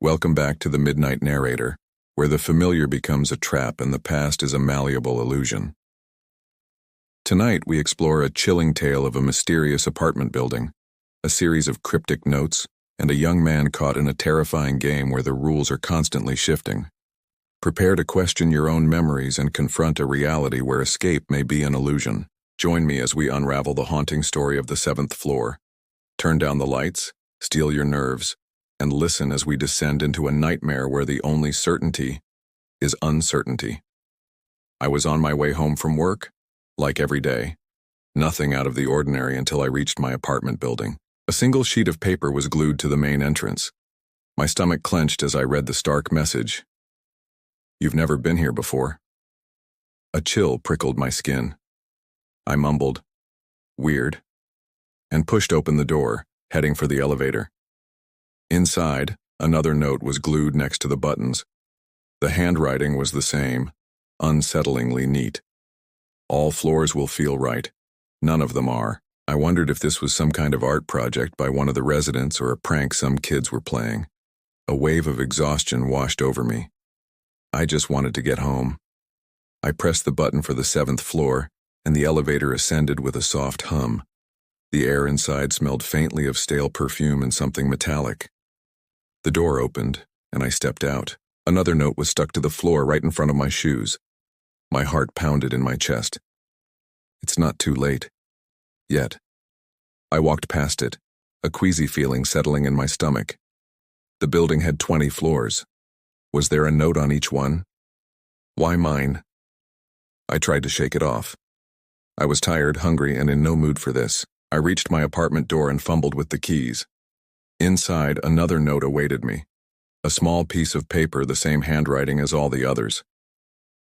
Welcome back to the Midnight Narrator, where the familiar becomes a trap and the past is a malleable illusion. Tonight we explore a chilling tale of a mysterious apartment building, a series of cryptic notes, and a young man caught in a terrifying game where the rules are constantly shifting. Prepare to question your own memories and confront a reality where escape may be an illusion. Join me as we unravel the haunting story of the seventh floor. Turn down the lights, steel your nerves, and listen as we descend into a nightmare where the only certainty is uncertainty. I was on my way home from work, like every day. Nothing out of the ordinary until I reached my apartment building. A single sheet of paper was glued to the main entrance. My stomach clenched as I read the stark message. "You've never been here before." A chill prickled my skin. I mumbled, "Weird," and pushed open the door, heading for the elevator. Inside, another note was glued next to the buttons. The handwriting was the same, unsettlingly neat. "All floors will feel right. None of them are." I wondered if this was some kind of art project by one of the residents or a prank some kids were playing. A wave of exhaustion washed over me. I just wanted to get home. I pressed the button for the seventh floor, and the elevator ascended with a soft hum. The air inside smelled faintly of stale perfume and something metallic. The door opened, and I stepped out. Another note was stuck to the floor right in front of my shoes. My heart pounded in my chest. It's not too late. Yet. I walked past it, a queasy feeling settling in my stomach. The building had 20 floors. Was there a note on each one? Why mine? I tried to shake it off. I was tired, hungry, and in no mood for this. I reached my apartment door and fumbled with the keys. Inside, another note awaited me. A small piece of paper, the same handwriting as all the others.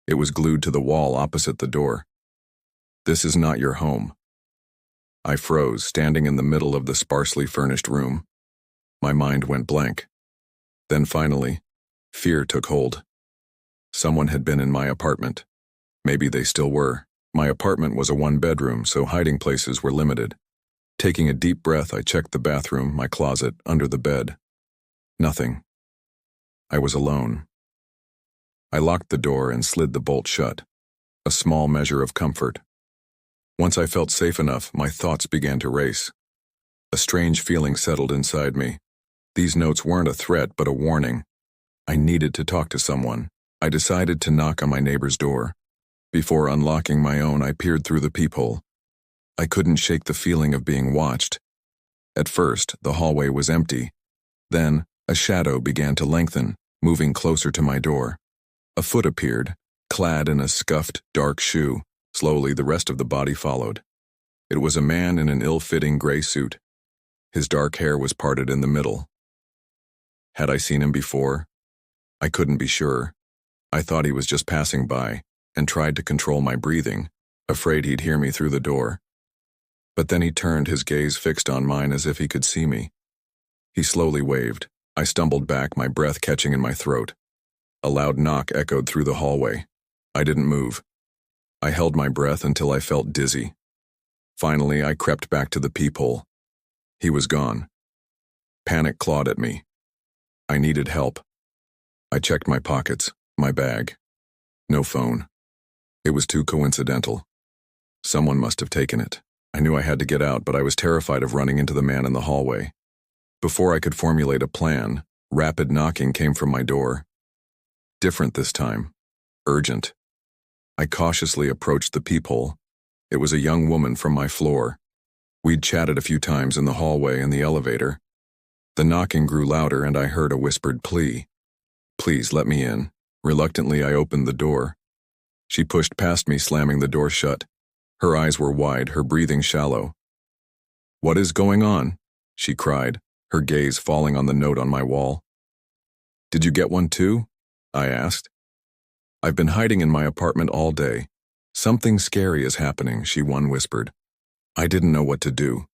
It was glued to the wall opposite the door. "This is not your home." I froze, standing in the middle of the sparsely furnished room. My mind went blank. Then finally, fear took hold. Someone had been in my apartment. Maybe they still were. My apartment was a one-bedroom, so hiding places were limited. Taking a deep breath, I checked the bathroom, my closet, under the bed. Nothing. I was alone. I locked the door and slid the bolt shut, a small measure of comfort. Once I felt safe enough, my thoughts began to race. A strange feeling settled inside me. These notes weren't a threat, but a warning. I needed to talk to someone. I decided to knock on my neighbor's door. Before unlocking my own, I peered through the peephole. I couldn't shake the feeling of being watched. At first, the hallway was empty. Then, a shadow began to lengthen, moving closer to my door. A foot appeared, clad in a scuffed, dark shoe. Slowly, the rest of the body followed. It was a man in an ill-fitting gray suit. His dark hair was parted in the middle. Had I seen him before? I couldn't be sure. I thought he was just passing by, and tried to control my breathing, afraid he'd hear me through the door. But then he turned, his gaze fixed on mine as if he could see me. He slowly waved. I stumbled back, my breath catching in my throat. A loud knock echoed through the hallway. I didn't move. I held my breath until I felt dizzy. Finally, I crept back to the peephole. He was gone. Panic clawed at me. I needed help. I checked my pockets, my bag. No phone. It was too coincidental. Someone must have taken it. I knew I had to get out, but I was terrified of running into the man in the hallway. Before I could formulate a plan, rapid knocking came from my door. Different this time. Urgent. I cautiously approached the peephole. It was a young woman from my floor. We'd chatted a few times in the hallway and the elevator. The knocking grew louder and I heard a whispered plea. "Please let me in." Reluctantly, I opened the door. She pushed past me, slamming the door shut. Her eyes were wide, her breathing shallow. "What is going on?" she cried, her gaze falling on the note on my wall. "Did you get one too?" I asked. "I've been hiding in my apartment all day. Something scary is happening," she whispered. I didn't know what to do.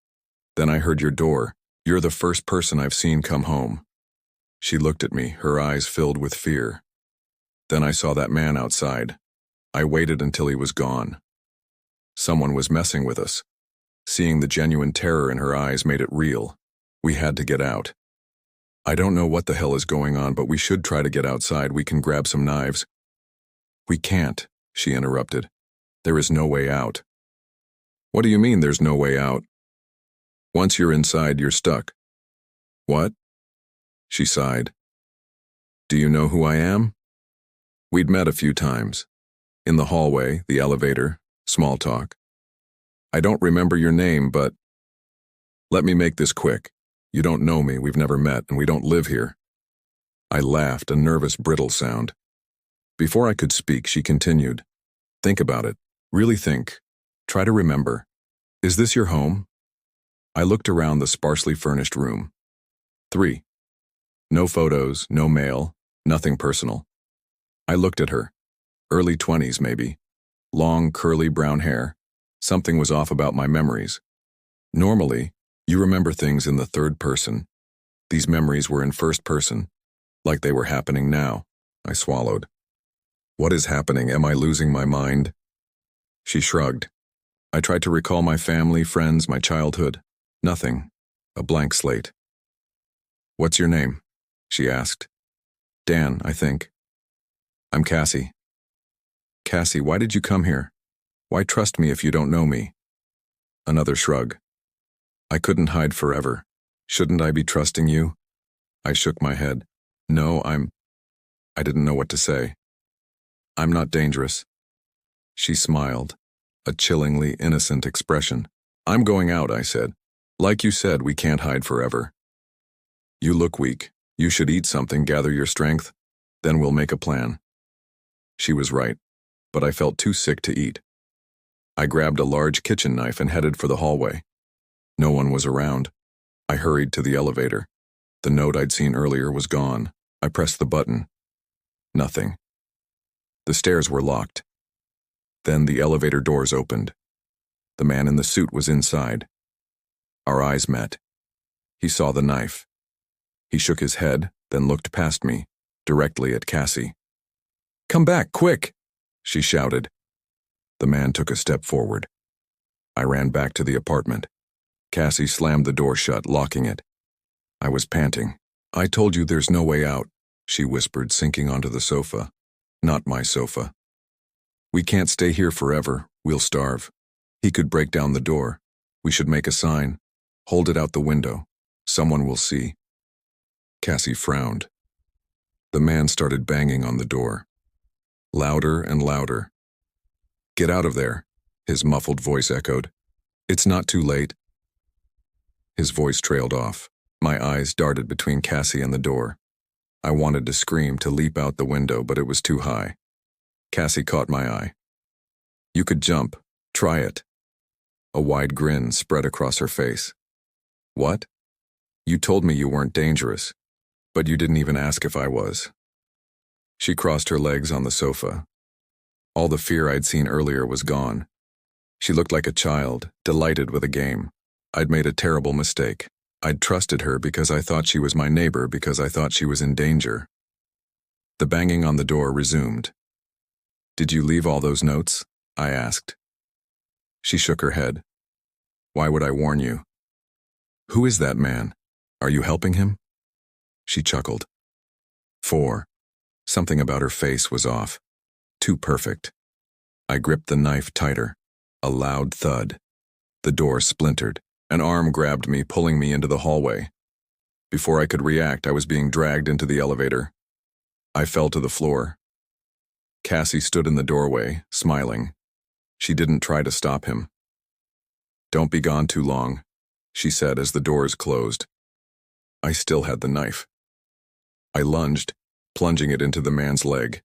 Then I heard your door. "You're the first person I've seen come home." She looked at me, her eyes filled with fear. Then I saw that man outside. I waited until he was gone. Someone was messing with us. Seeing the genuine terror in her eyes made it real. We had to get out. I don't know what the hell is going on, but we should try to get outside. We can grab some knives. We can't, she interrupted. There is no way out. What do you mean there's no way out? Once you're inside, you're stuck. What? She sighed. Do you know who I am? We'd met a few times. In the hallway, the elevator, small talk. I don't remember your name, but let me make this quick. You don't know me, we've never met, and we don't live here. I laughed, a nervous, brittle sound. Before I could speak, she continued. Think about it. Really think. Try to remember. Is this your home? I looked around the sparsely furnished room. 3. No photos, no mail, nothing personal. I looked at her. Early 20s, maybe. Long, curly brown hair. Something was off about my memories. Normally, you remember things in the third person. These memories were in first person, like they were happening now. I swallowed. What is happening? Am I losing my mind? She shrugged. I tried to recall my family, friends, my childhood. Nothing. A blank slate. What's your name? She asked. Dan, I think. I'm Cassie. Cassie, why did you come here? Why trust me if you don't know me? Another shrug. I couldn't hide forever. Shouldn't I be trusting you? I shook my head. No, I didn't know what to say. I'm not dangerous. She smiled, a chillingly innocent expression. I'm going out, I said. Like you said, we can't hide forever. You look weak. You should eat something, gather your strength. Then we'll make a plan. She was right, but I felt too sick to eat. I grabbed a large kitchen knife and headed for the hallway. No one was around. I hurried to the elevator. The note I'd seen earlier was gone. I pressed the button. Nothing. The stairs were locked. Then the elevator doors opened. The man in the suit was inside. Our eyes met. He saw the knife. He shook his head, then looked past me, directly at Cassie. Come back, quick! She shouted. The man took a step forward. I ran back to the apartment. Cassie slammed the door shut, locking it. I was panting. I told you there's no way out, she whispered, sinking onto the sofa. Not my sofa. We can't stay here forever. We'll starve. He could break down the door. We should make a sign. Hold it out the window. Someone will see. Cassie frowned. The man started banging on the door. Louder and louder. Get out of there, his muffled voice echoed. It's not too late. His voice trailed off. My eyes darted between Cassie and the door. I wanted to scream, to leap out the window, but it was too high. Cassie caught my eye. You could jump. Try it. A wide grin spread across her face. What? You told me you weren't dangerous, but you didn't even ask if I was. She crossed her legs on the sofa. All the fear I'd seen earlier was gone. She looked like a child, delighted with a game. I'd made a terrible mistake. I'd trusted her because I thought she was my neighbor, because I thought she was in danger. The banging on the door resumed. Did you leave all those notes? I asked. She shook her head. Why would I warn you? Who is that man? Are you helping him? She chuckled. 4. Something about her face was off. Too perfect. I gripped the knife tighter. A loud thud. The door splintered. An arm grabbed me, pulling me into the hallway. Before I could react, I was being dragged into the elevator. I fell to the floor. Cassie stood in the doorway, smiling. She didn't try to stop him. Don't be gone too long, she said as the doors closed. I still had the knife. I lunged, plunging it into the man's leg.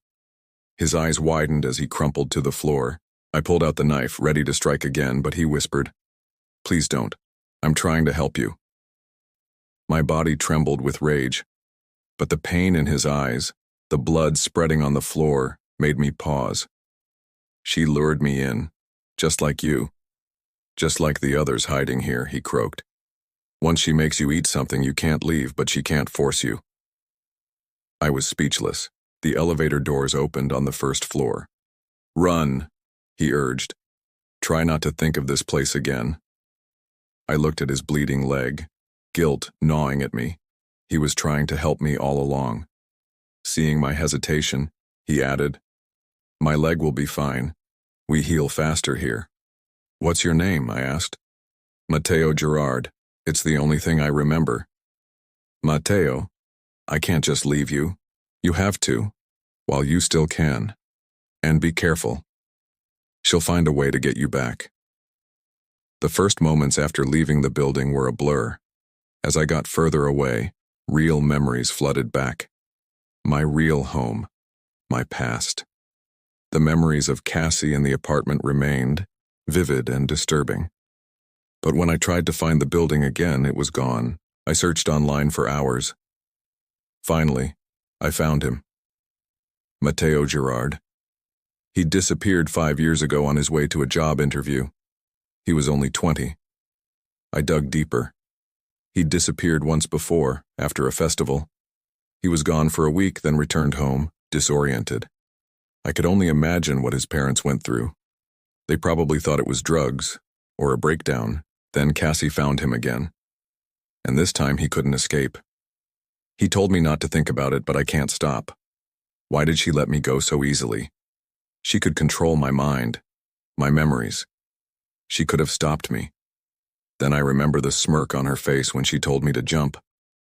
His eyes widened as he crumpled to the floor. I pulled out the knife, ready to strike again, but he whispered, Please don't. I'm trying to help you. My body trembled with rage, but the pain in his eyes, the blood spreading on the floor, made me pause. She lured me in, just like you. Just like the others hiding here, he croaked. Once she makes you eat something, you can't leave, but she can't force you. I was speechless. The elevator doors opened on the first floor. Run, he urged. Try not to think of this place again. I looked at his bleeding leg, guilt gnawing at me. He was trying to help me all along. Seeing my hesitation, he added, "My leg will be fine. We heal faster here." "What's your name?" I asked. "Matteo Gerard. It's the only thing I remember." "Matteo, I can't just leave you. You have to, while you still can. And be careful. She'll find a way to get you back." The first moments after leaving the building were a blur. As I got further away, real memories flooded back. My real home, my past. The memories of Cassie and the apartment remained, vivid and disturbing. But when I tried to find the building again, it was gone. I searched online for hours. Finally, I found him. Matteo Gerard. He'd disappeared 5 years ago on his way to a job interview. He was only 20. I dug deeper. He'd disappeared once before, after a festival. He was gone for a week, then returned home, disoriented. I could only imagine what his parents went through. They probably thought it was drugs, or a breakdown. Then Cassie found him again. And this time he couldn't escape. He told me not to think about it, but I can't stop. Why did she let me go so easily? She could control my mind, my memories. She could have stopped me. Then I remember the smirk on her face when she told me to jump.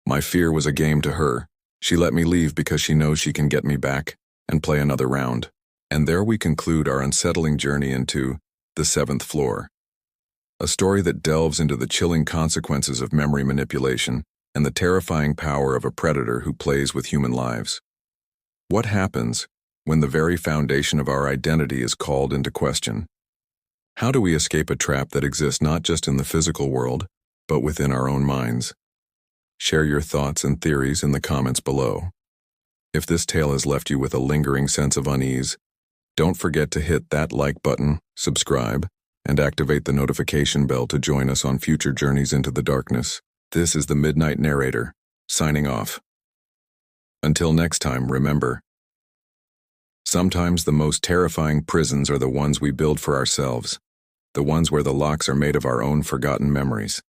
My fear was a game to her. She let me leave because she knows she can get me back and play another round. And there we conclude our unsettling journey into The Seventh Floor. A story that delves into the chilling consequences of memory manipulation and the terrifying power of a predator who plays with human lives. What happens when the very foundation of our identity is called into question? How do we escape a trap that exists not just in the physical world, but within our own minds? Share your thoughts and theories in the comments below. If this tale has left you with a lingering sense of unease, don't forget to hit that like button, subscribe, and activate the notification bell to join us on future journeys into the darkness. This is the Midnight Narrator, signing off. Until next time, remember, sometimes the most terrifying prisons are the ones we build for ourselves, the ones where the locks are made of our own forgotten memories.